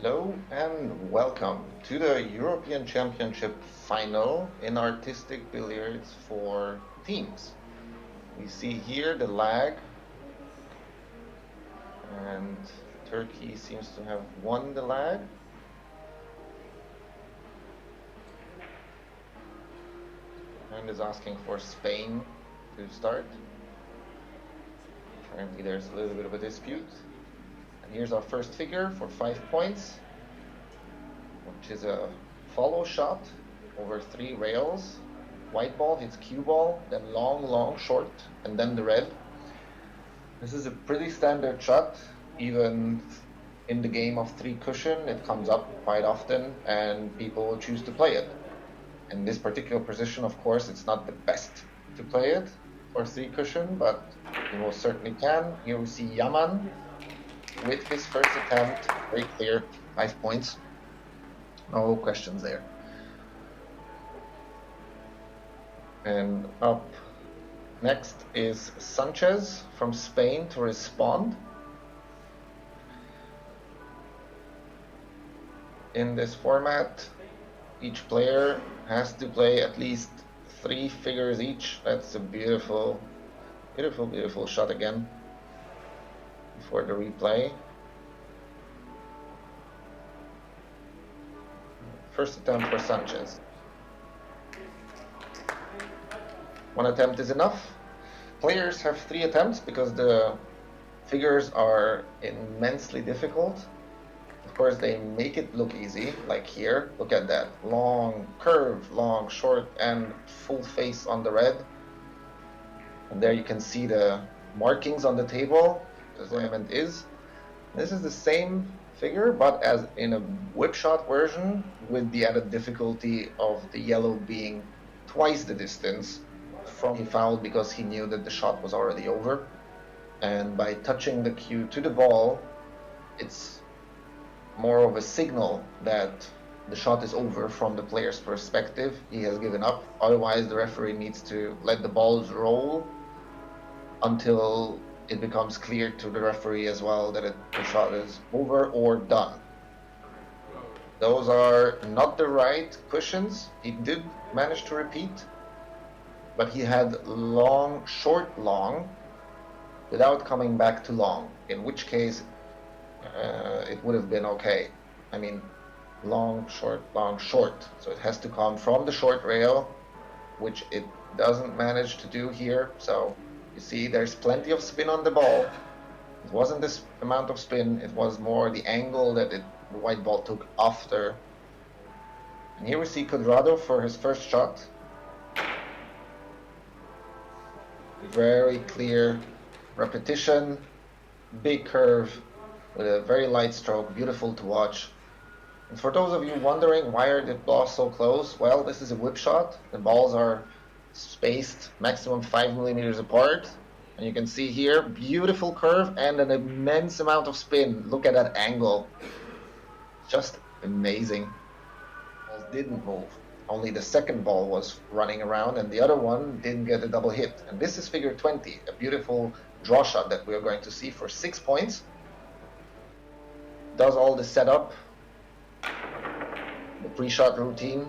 Hello and welcome to the European Championship final in artistic billiards for teams. We see here the lag, and Turkey seems to have won the lag. And is asking for Spain to start. Apparently there's a little bit of a dispute. And here's our first figure for 5 points, which is a follow shot over 3 rails. White ball hits cue ball, then long, short, and then the red. This is a pretty standard shot. Even in the game of 3 cushion, it comes up quite often, and people choose to play it. In this particular position, of course, it's not the best to play it for 3 cushion, but you most certainly can. Here we see YAMAN with his first attempt, very clear, 5 points. No questions there. And up next is SÁNCHEZ from Spain to respond. In this format, each player has to play at least 3 figures each. That's a beautiful shot again before the replay. First attempt for SÁNCHEZ. 1 attempt is enough. Players have 3 attempts because the figures are immensely difficult. Of course, they make it look easy, like here. Look at that. Long curve, long, short, and full face on the red. And there you can see the markings on the table, as the element is. This is the same figure, but as in a whip shot version, with the added difficulty of the yellow being twice the distance. He fouled because he knew that the shot was already over. And by touching the cue to the ball, it's more of a signal that the shot is over from the player's perspective. He has given up. Otherwise, the referee needs to let the balls roll until it becomes clear to the referee as well that the shot is over or done. Those are not the right cushions. He did manage to repeat, but he had long, short, long, without coming back to long, in which case it would have been okay. I mean, long, short, so it has to come from the short rail, which it doesn't manage to do here. So you see there's plenty of spin on the ball. It wasn't this amount of spin, it was more the angle that the white ball took after. And here we see Cuadrado for his first shot. Very clear repetition, big curve with a very light stroke, beautiful to watch. And for those of you wondering why are the balls so close, well, this is a whip shot. The balls are spaced maximum 5 millimeters apart, and you can see here beautiful curve and an immense amount of spin. Look at that angle, just amazing. Balls didn't move. Only the second ball was running around and the other one didn't get a double hit. And this is figure 20, a beautiful draw shot that we are going to see for 6 points. Does all the setup, the pre-shot routine.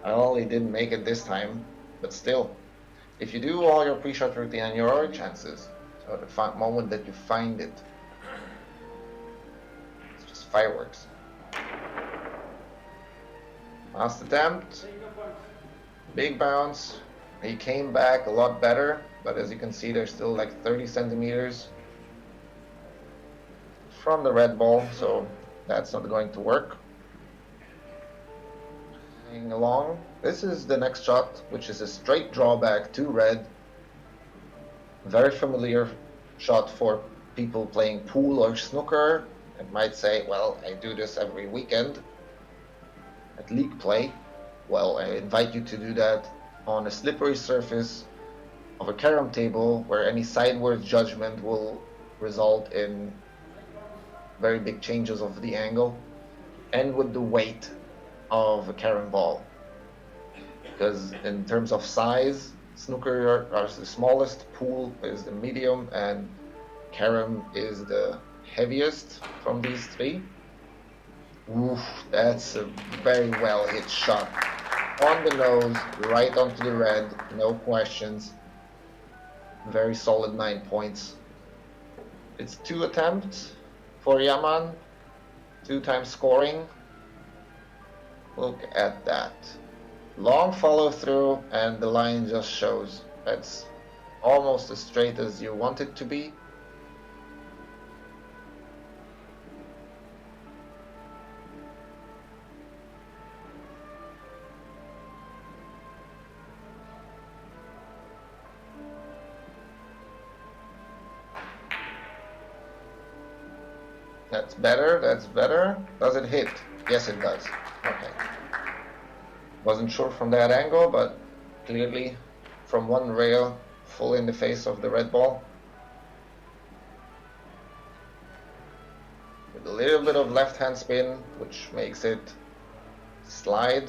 Well, he didn't make it this time, but still, if you do all your pre-shot routine, and there are chances, so the moment that you find it, it's just fireworks. Last attempt, big bounce. He came back a lot better, but as you can see, there's still like 30 centimeters from the red ball, so that's not going to work. Moving along, this is the next shot, which is a straight drawback to red. Very familiar shot for people playing pool or snooker. It might say, well, I do this every weekend at league play. Well, I invite you to do that on a slippery surface of a carom table where any sideways judgment will result in very big changes of the angle, and with the weight of a carom ball. Because in terms of size, snooker are the smallest, pool is the medium, and carom is the heaviest from these 3. Oof, that's a very well hit shot. On the nose, right onto the red, no questions. Very solid 9 points. It's 2 attempts for Yaman, 2 times scoring. Look at that. Long follow through, and the line just shows. That's almost as straight as you want it to be. That's better, that's better. Does it hit? Yes, it does. Okay. Wasn't sure from that angle, but clearly from one rail, full in the face of the red ball. With a little bit of left-hand spin, which makes it slide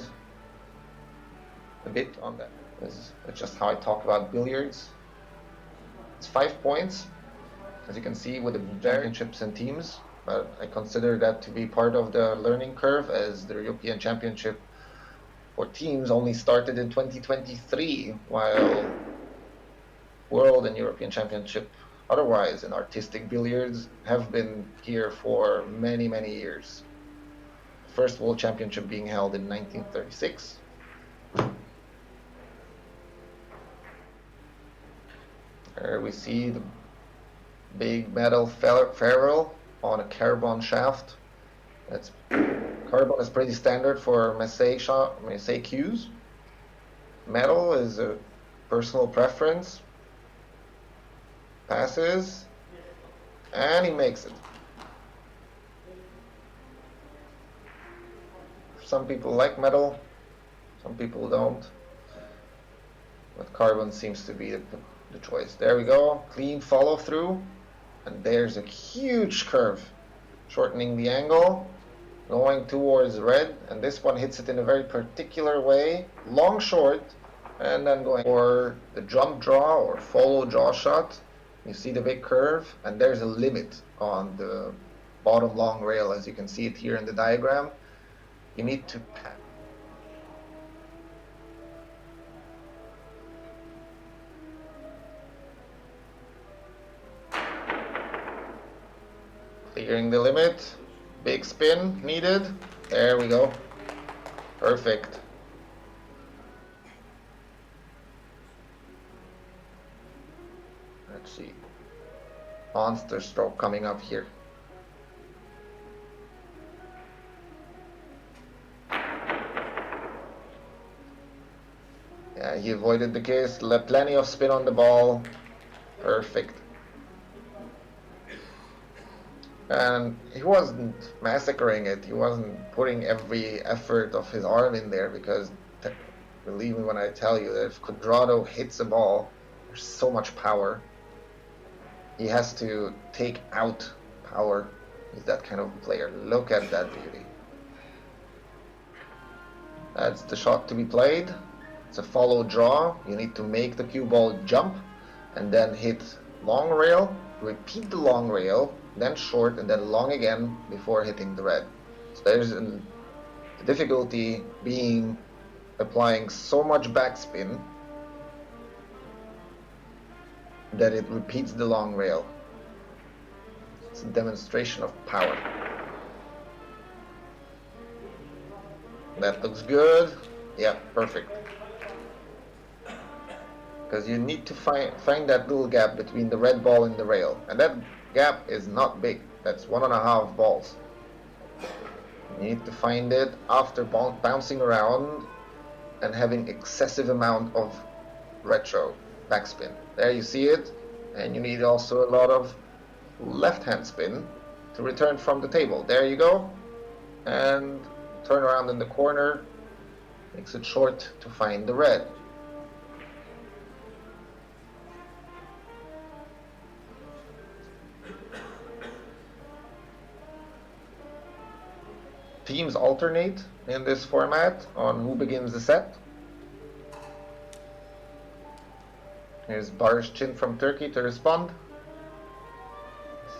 a bit on that. This is just how I talk about billiards. It's 5 points, as you can see, with the championships and teams. But I consider that to be part of the learning curve, as the European Championship for teams only started in 2023, while World and European Championship otherwise in artistic billiards have been here for many, many years. The first World Championship being held in 1936. There we see the big metal ferrule on a carbon shaft. Carbon is pretty standard for Messier cues. Metal is a personal preference. Passes, and he makes it. Some people like metal, some people don't. But carbon seems to be the choice. There we go, clean follow through. And there's a huge curve, shortening the angle, going towards red, and this one hits it in a very particular way, long short, and then going for the jump draw or follow draw shot. You see the big curve, and there's a limit on the bottom long rail, as you can see it here in the diagram. You need to clearing the limit, big spin needed. There we go. Perfect. Let's see. Monster stroke coming up here. Yeah, he avoided the kiss, left plenty of spin on the ball. Perfect. And he wasn't massacring it. He wasn't putting every effort of his arm in there, because believe me when I tell you that if Cuadrado hits a ball, there's so much power. He has to take out power. He's that kind of player. Look at that beauty. That's the shot to be played. It's a follow draw. You need to make the cue ball jump and then hit long rail, repeat the long rail, then short, and then long again before hitting the red. So there's the difficulty being applying so much backspin that it repeats the long rail. It's a demonstration of power. That looks good. Yeah, perfect. Because you need to find that little gap between the red ball and the rail, and that gap is not big. That's 1.5 balls. You need to find it after bouncing around and having excessive amount of retro backspin. There you see it, and you need also a lot of left-hand spin to return from the table. There you go, and turn around in the corner, makes it short to find the red. Teams alternate in this format on who begins the set. Here's Barışçın from Turkey to respond.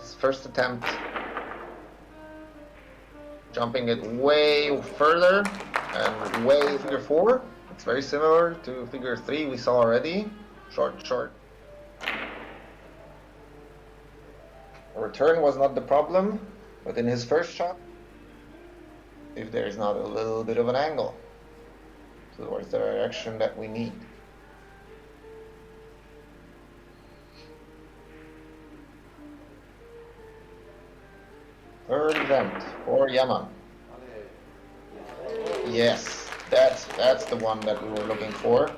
His first attempt. jumping it way further and way figure 4. It's very similar to figure 3 we saw already. Short. Return was not the problem, but in his first shot, if there is not a little bit of an angle towards the direction that we need. Third event for YAMAN. Yes, that's the one that we were looking for.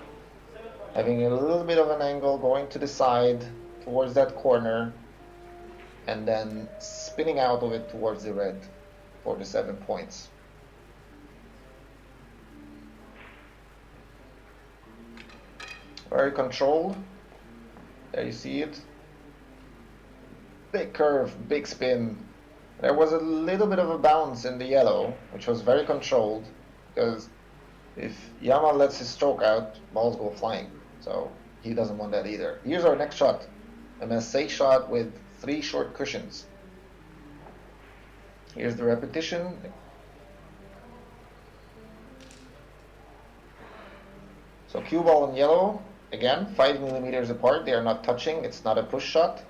Having a little bit of an angle, going to the side towards that corner, and then spinning out of it towards the red for the 7 points. Very controlled. There you see it. Big curve, big spin. There was a little bit of a bounce in the yellow, which was very controlled, because if YAMAN lets his stroke out, balls go flying. So he doesn't want that either. Here's our next shot. A Marseille shot with 3 short cushions. Here's the repetition. So cue ball and yellow, again, 5 millimeters apart. They are not touching. It's not a push shot.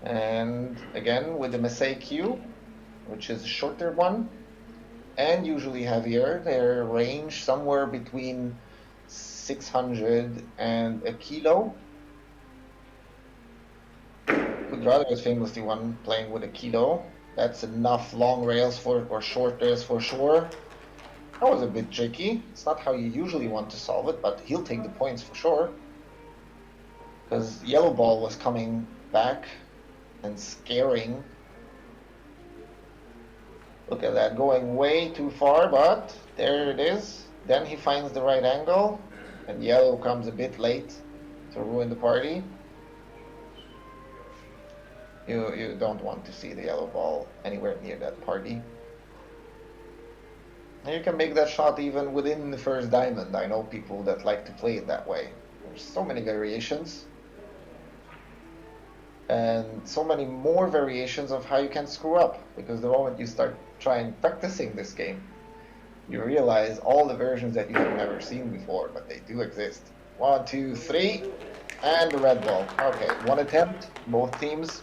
And again, with the Marseille cue, which is a shorter one, and usually heavier, their range somewhere between 600 and a kilo. YAMAN is famously one playing with a kilo. That's enough long rails for, or short rails for sure. That was a bit tricky. It's not how you usually want to solve it, but he'll take the points for sure. Because yellow ball was coming back and scaring. Look at that, going way too far, but there it is. Then he finds the right angle, and yellow comes a bit late to ruin the party. You don't want to see the yellow ball anywhere near that party. And you can make that shot even within the first diamond. I know people that like to play it that way. There's so many variations. And so many more variations of how you can screw up. Because the moment you start practicing this game, you realize all the versions that you have never seen before, but they do exist. 1, 2, 3, and the red ball. Okay, 1 attempt, both teams.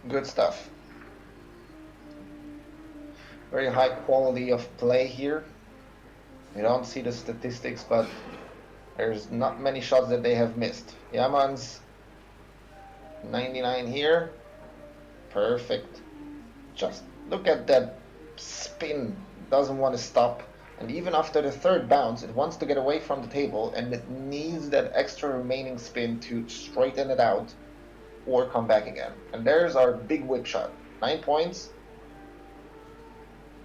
Good stuff. Very high quality of play here. You don't see the statistics, but there's not many shots that they have missed. YAMAN's 99 here. Perfect. Just look at that spin. Doesn't want to stop. And even after the third bounce, it wants to get away from the table, and it needs that extra remaining spin to straighten it out or come back again. And there's our big whip shot. 9 points.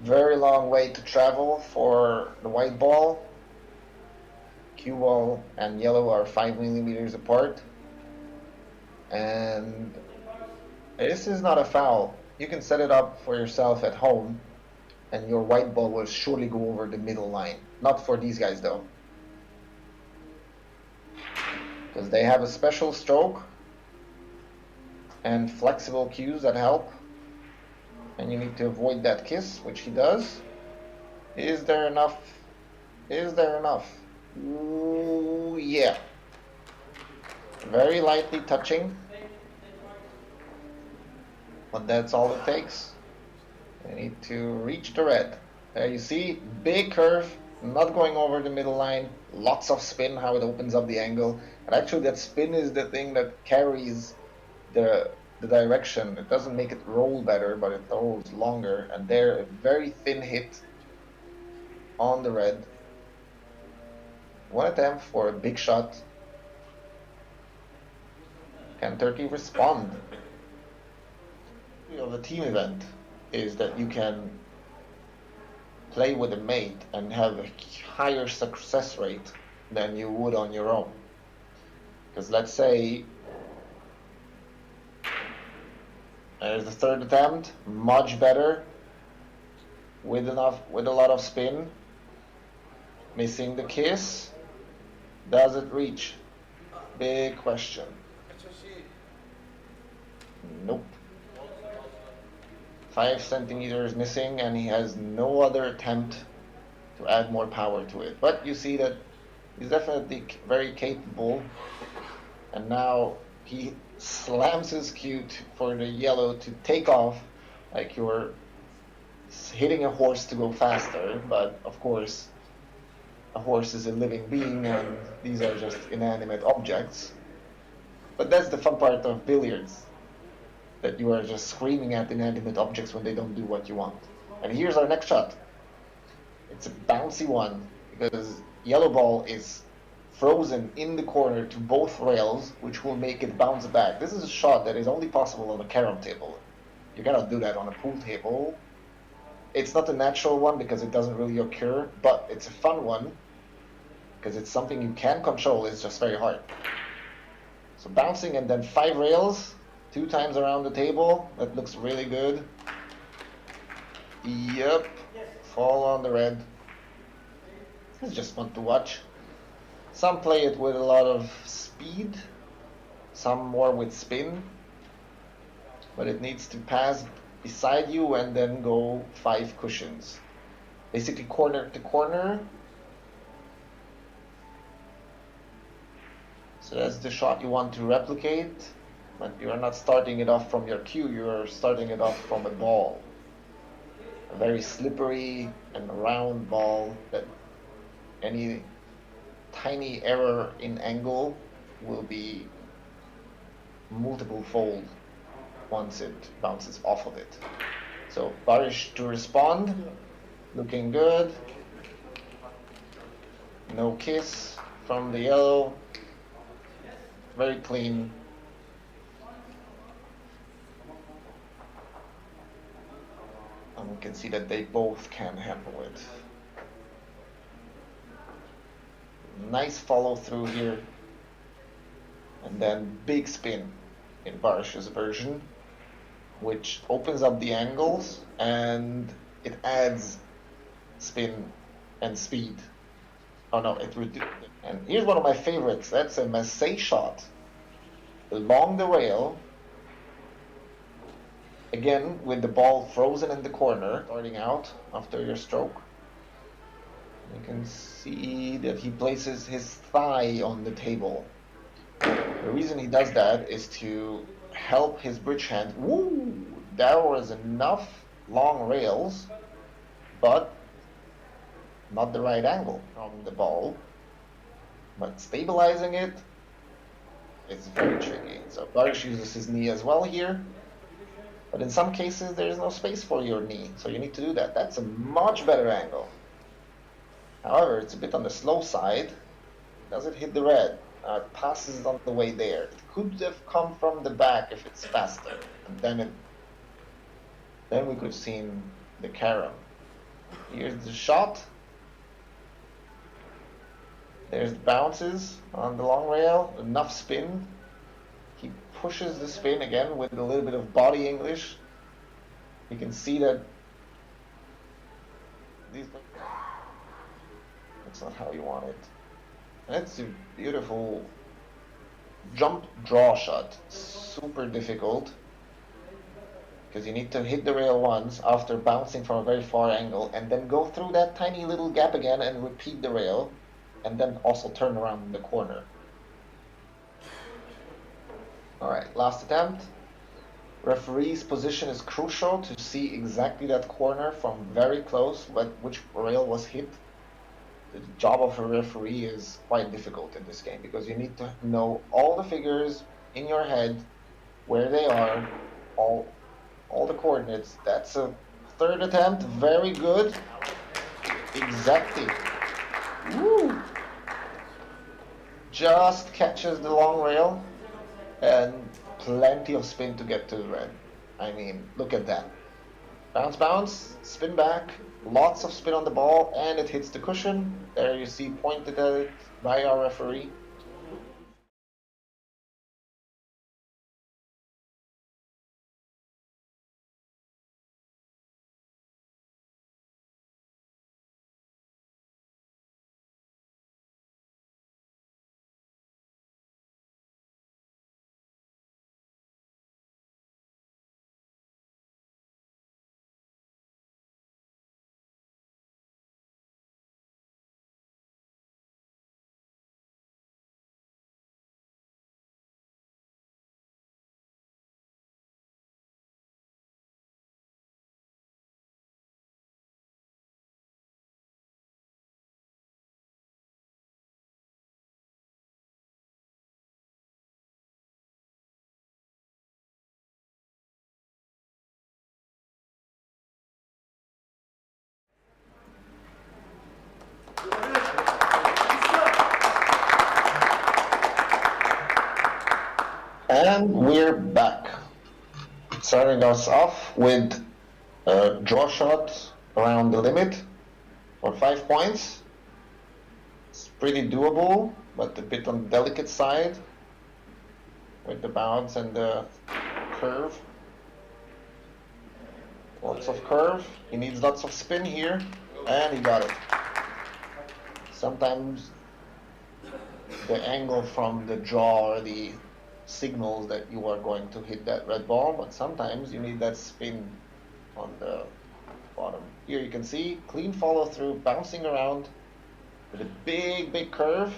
Very long way to travel for the white ball. Cue ball and yellow are 5 millimeters apart. And this is not a foul. You can set it up for yourself at home, and your white ball will surely go over the middle line. Not for these guys though, because they have a special stroke and flexible cues that help, and you need to avoid that kiss, which he does. Is there enough? Is there enough? Ooh, yeah. Very lightly touching, but that's all it takes. You need to reach the red. There you see, big curve, not going over the middle line, lots of spin, how it opens up the angle. And actually that spin is the thing that carries the direction. It doesn't make it roll better, but it rolls longer. And there, a very thin hit on the red. 1 attempt for a big shot. Can Turkey respond? Of a team event is that you can play with a mate and have a higher success rate than you would on your own. Because let's say there's the third attempt, much better, with a lot of spin, missing the kiss. Does it reach? Big question. Nope. 5 centimeters missing, and he has no other attempt to add more power to it. But you see that he's definitely very capable, and now he slams his cue for the yellow to take off, like you're hitting a horse to go faster. But of course, a horse is a living being, and these are just inanimate objects. But that's the fun part of billiards, that you are just screaming at inanimate objects when they don't do what you want. And here's our next shot. It's a bouncy one, because yellow ball is frozen in the corner to both rails, which will make it bounce back. This is a shot that is only possible on a carom table. You cannot do that on a pool table. It's not a natural one because it doesn't really occur, but it's a fun one because it's something you can control. It's just very hard. So bouncing and then 5 rails, 2 times around the table. That looks really good. Yep, fall on the red. It's just fun to watch. Some play it with a lot of speed, some more with spin, but it needs to pass beside you and then go 5 cushions. Basically corner to corner. So that's the shot you want to replicate, but you are not starting it off from your cue, you are starting it off from a ball. A very slippery and round ball that any tiny error in angle will be multiple fold once it bounces off of it. So Barish to respond, looking good. No kiss from the yellow, very clean. And we can see that they both can handle it. Nice follow through here, and then big spin in Barish's version, which opens up the angles and it adds spin and speed. Oh no, it reduces. And here's one of my favorites. That's a Massey shot along the rail, again with the ball frozen in the corner, starting out after your stroke. You can see that he places his thigh on the table. The reason he does that is to help his bridge hand. Woo! There was enough long rails, but not the right angle from the ball. But stabilizing it is very tricky. So Barish uses his knee as well here. But in some cases, there is no space for your knee, so you need to do that. That's a much better angle. However, it's a bit on the slow side. Does it hit the red? It passes on the way there. It could have come from the back if it's faster. And then we could have seen the carom. Here's the shot. There's the bounces on the long rail. Enough spin. He pushes the spin again with a little bit of body English. You can see that that's not how you want it. That's a beautiful jump draw shot. Super difficult because you need to hit the rail once after bouncing from a very far angle and then go through that tiny little gap again and repeat the rail and then also turn around in the corner. Alright, last attempt. Referee's position is crucial to see exactly that corner from very close, but which rail was hit. The job of a referee is quite difficult in this game because you need to know all the figures in your head, where they are, all the coordinates. That's a 3rd attempt, very good. Exactly. Woo! Just catches the long rail and plenty of spin to get to the red. I mean, look at that. Bounce, bounce, spin back, lots of spin on the ball, and it hits the cushion. There you see pointed at it by our referee. And we're back. Starting us off with a draw shot around the limit for 5 points. It's pretty doable, but a bit on the delicate side with the bounce and the curve. Lots of curve. He needs lots of spin here, and he got it. Sometimes the angle from the draw or the signals that you are going to hit that red ball, but sometimes you need that spin on the bottom. Here you can see clean follow through, bouncing around with a big curve.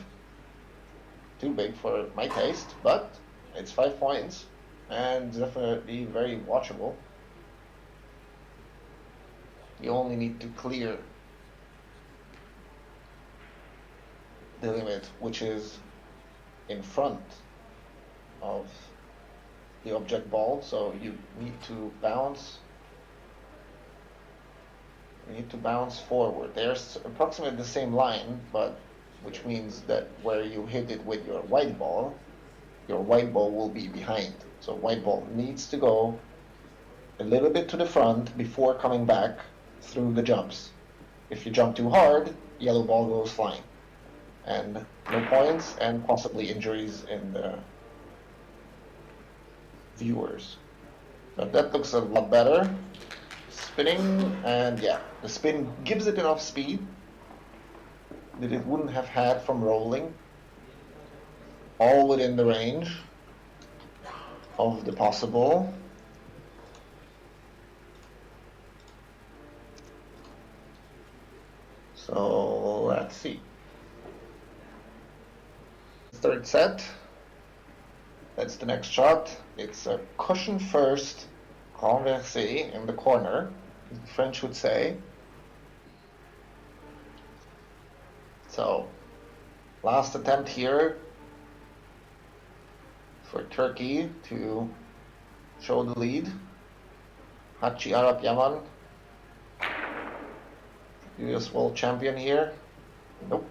Too big for my taste, but it's 5 points and definitely very watchable. You only need to clear the limit, which is in front of the object ball, so you need to bounce. You need to bounce forward. There's approximately the same line, but which means that where you hit it with your white ball will be behind. So white ball needs to go a little bit to the front before coming back through the jumps. If you jump too hard, yellow ball goes flying. And no points and possibly injuries in the viewers. But that looks a lot better. Spinning, and yeah, the spin gives it enough speed that it wouldn't have had from rolling. All within the range of the possible. So let's see. Third set. That's the next shot. It's a cushion first, renversé in the corner, as the French would say. So, last attempt here for Turkey to show the lead. YAMAN, US world champion here. Nope.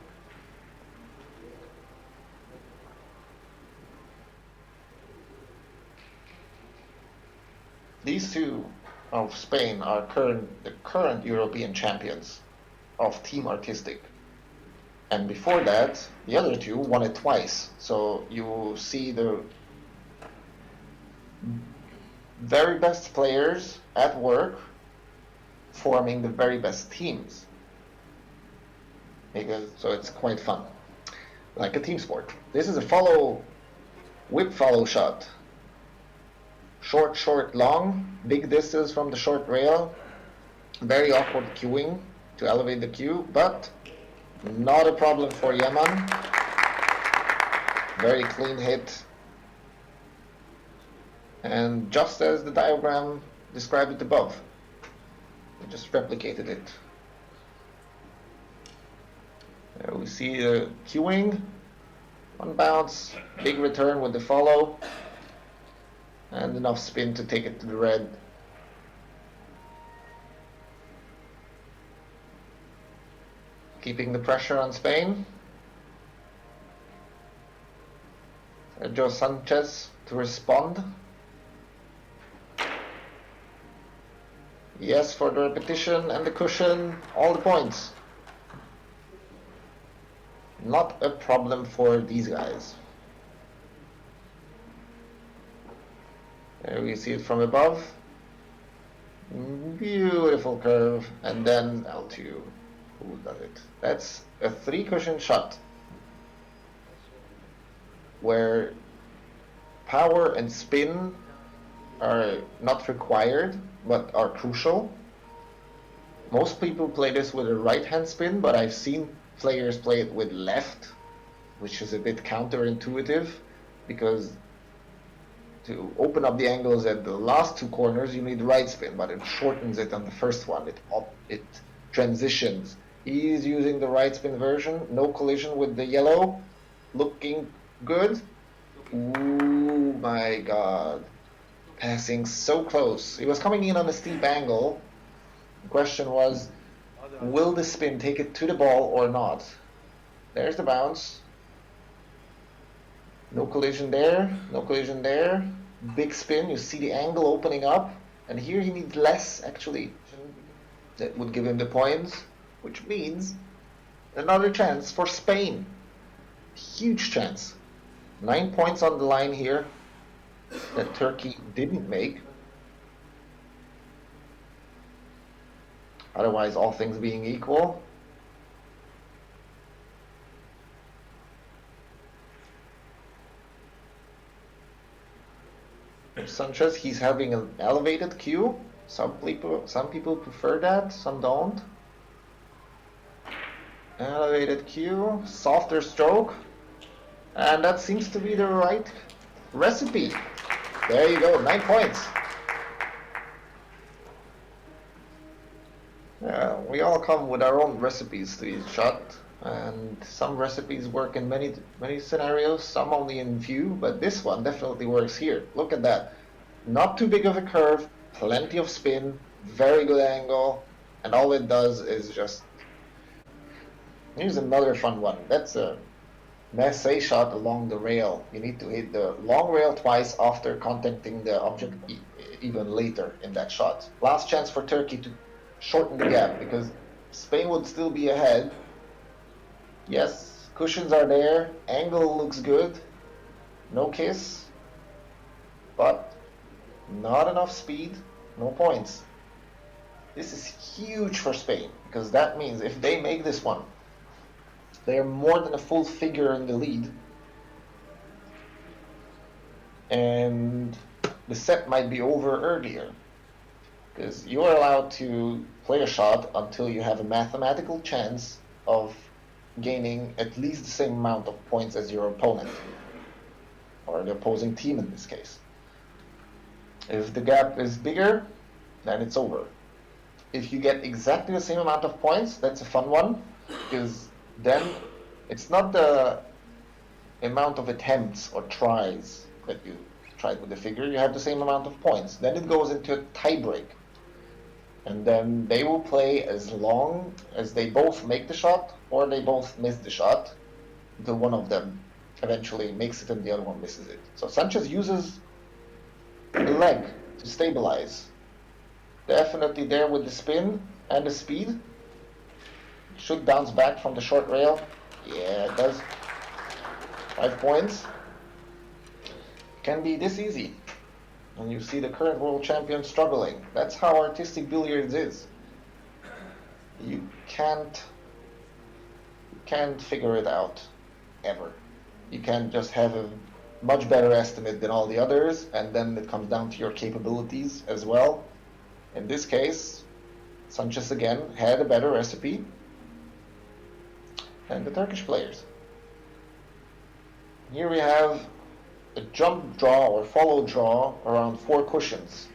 These two of Spain are the current European champions of Team Artistic. And before that, the other two won it twice. So you see the very best players at work forming the very best teams. So it's quite fun, like a team sport. This is a whip follow shot. Short, long, big distance from the short rail. Very awkward cueing to elevate the cue, but not a problem for YAMAN. Very clean hit. And just as the diagram described it above, we just replicated it. There we see the cueing, one bounce, big return with the follow, and enough spin to take it to the red. Keeping the pressure on Spain. SÁNCHEZ to respond. Yes for the repetition and the cushion, all the points. Not a problem for these guys. There we see it from above. Beautiful curve, and then L2. Who does it? That's a 3 cushion shot where power and spin are not required but are crucial. Most people play this with a right hand spin, but I've seen players play it with left, which is a bit counterintuitive because to open up the angles at the last 2 corners you need right spin, but it shortens it on the first one. It transitions. He's using the right spin version, no collision with the yellow, looking good. Ooh my god, passing so close. He was coming in on a steep angle. The question was, will the spin take it to the ball or not? There's the bounce. No collision there, no collision there. Big spin, you see the angle opening up. And here he needs less, actually. That would give him the points, which means another chance for Spain. Huge chance. 9 points on the line here that Turkey didn't make. Otherwise, all things being equal. Sánchez, he's having an elevated cue. Some people prefer that, some don't. Elevated cue, softer stroke, and that seems to be the right recipe. There you go, 9 points. We all come with our own recipes to each shot, and some recipes work in many scenarios, some only in few, but this one definitely works here. Look at that. Not too big of a curve, plenty of spin, very good angle, and all it does is just... Here's another fun one. That's a massé shot along the rail. You need to hit the long rail twice after contacting the object even later in that shot. Last chance for Turkey to shorten the gap, because Spain would still be ahead. Yes, cushions are there, angle looks good, no kiss, but not enough speed, no points. This is huge for Spain, because that means if they make this one, they are more than a full figure in the lead, and the set might be over earlier, because you are allowed to play a shot until you have a mathematical chance of gaining at least the same amount of points as your opponent, or the opposing team in this case. If the gap is bigger, then it's over. If you get exactly the same amount of points, that's a fun one, because then it's not the amount of attempts or tries that you tried with the figure, you have the same amount of points. Then it goes into a tie break. And then they will play as long as they both make the shot or they both miss the shot until one of them eventually makes it and the other one misses it. So Sánchez uses the leg to stabilize. Definitely there with the spin and the speed. Should bounce back from the short rail. Yeah, it does. 5 points. Can be this easy. And you see the current world champion struggling. That's how artistic billiards is. You can't figure it out, ever. You can't just have a much better estimate than all the others, and then it comes down to your capabilities as well. In this case, Sánchez again had a better recipe than the Turkish players. Here we have a jump draw or follow draw around 4 cushions.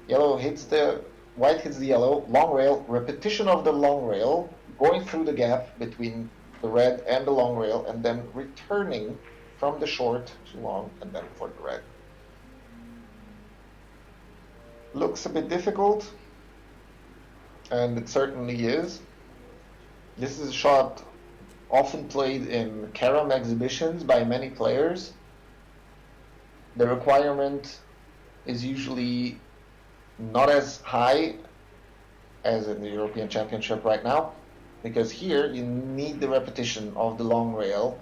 Yellow hits the white hits the yellow, long rail, repetition of the long rail, going through the gap between the red and the long rail, and then returning from the short to long, and then for the red. Looks a bit difficult, and it certainly is. This is a shot often played in carom exhibitions by many players. The requirement is usually not as high as in the European Championship right now, because here you need the repetition of the long rail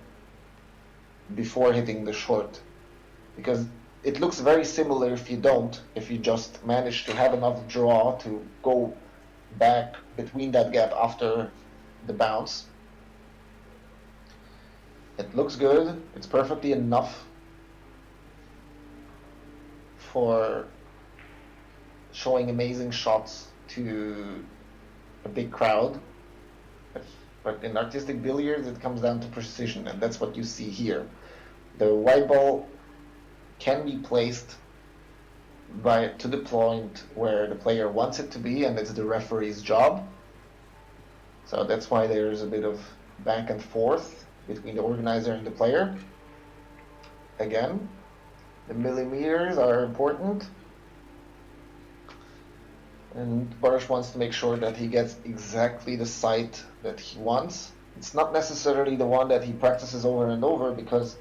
before hitting the short, because it looks very similar if you just manage to have enough draw to go back between that gap after the bounce. It looks good, it's perfectly enough for showing amazing shots to a big crowd. But in artistic billiards, it comes down to precision, and that's what you see here. The white ball can be placed to the point where the player wants it to be, and it's the referee's job. So that's why there's a bit of back and forth between the organizer and the player. Again, the millimeters are important, and Barış wants to make sure that he gets exactly the sight that he wants. It's not necessarily the one that he practices over and over, because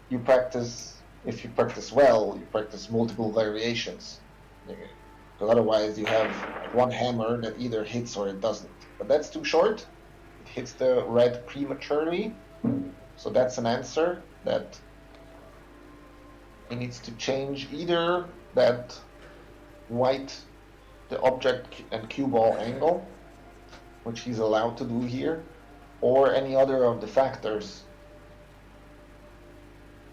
you practice, if you practice well, you practice multiple variations. Because otherwise you have one hammer that either hits or it doesn't. But that's too short. It hits the red prematurely. So that's an answer that he needs to change either that white, the object and cue ball angle, which he's allowed to do here, or any other of the factors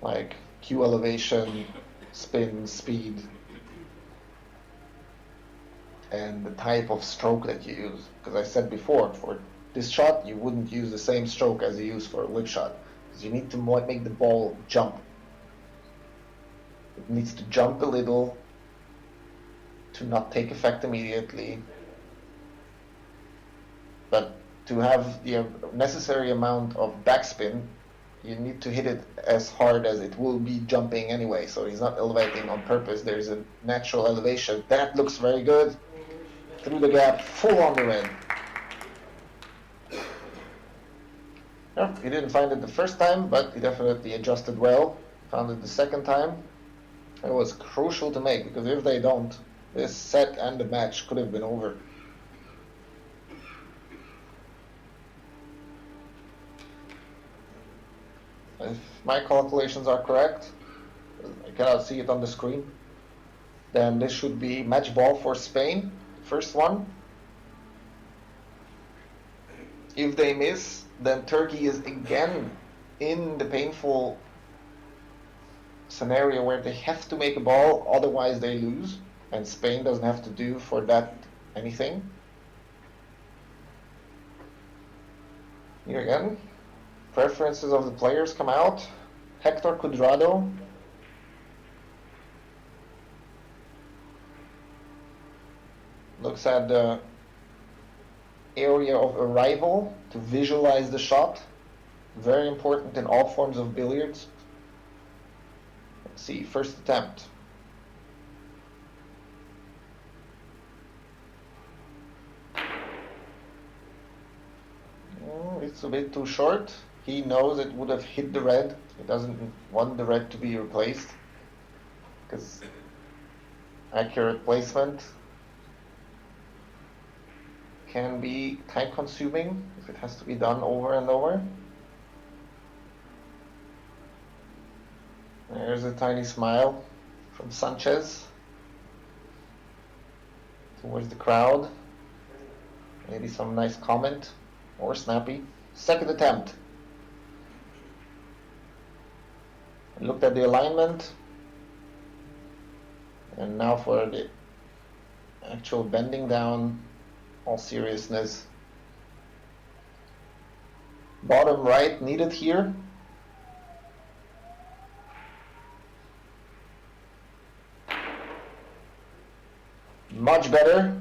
like cue elevation, spin, speed, and the type of stroke that you use. Because I said before, for this shot, you wouldn't use the same stroke as you use for a whip shot, because you need to make the ball jump. It needs to jump a little to not take effect immediately, but to have the necessary amount of backspin, you need to hit it as hard as it will be jumping anyway. So he's not elevating on purpose. There's a natural elevation. That looks very good. Through the gap, full on the red. Yeah, he didn't find it the first time, but he definitely adjusted well. Found it the second time. It was crucial to make, because if they don't, this set and the match could have been over. If my calculations are correct, I cannot see it on the screen, then this should be match ball for Spain, first one. If they miss, then Turkey is again in the painful scenario where they have to make a ball, otherwise they lose, and Spain doesn't have to do for that anything. Here again, preferences of the players come out. H.CUADRADO. Looks at the area of arrival to visualize the shot. Very important in all forms of billiards. Let's see, first attempt. It's a bit too short. He knows it would have hit the red. He doesn't want the red to be replaced, because accurate placement can be time consuming if it has to be done over and over. There's a tiny smile from SÁNCHEZ towards the crowd. Maybe some nice comment or snappy. Second attempt. I looked at the alignment, and now for the actual bending down, all seriousness. Bottom right needed here. Much better.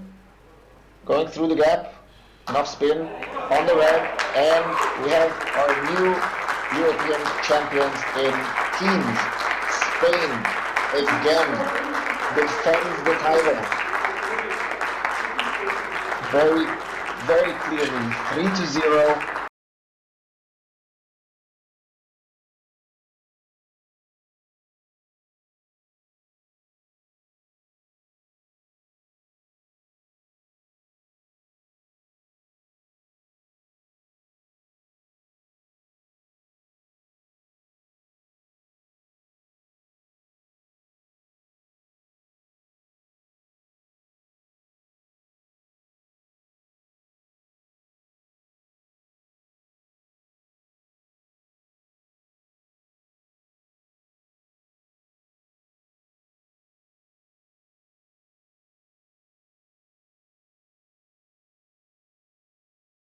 Going through the gap. Enough spin on the red, and we have our new European champions in teams. Spain again defends the title. Very, very clearly, 3-0.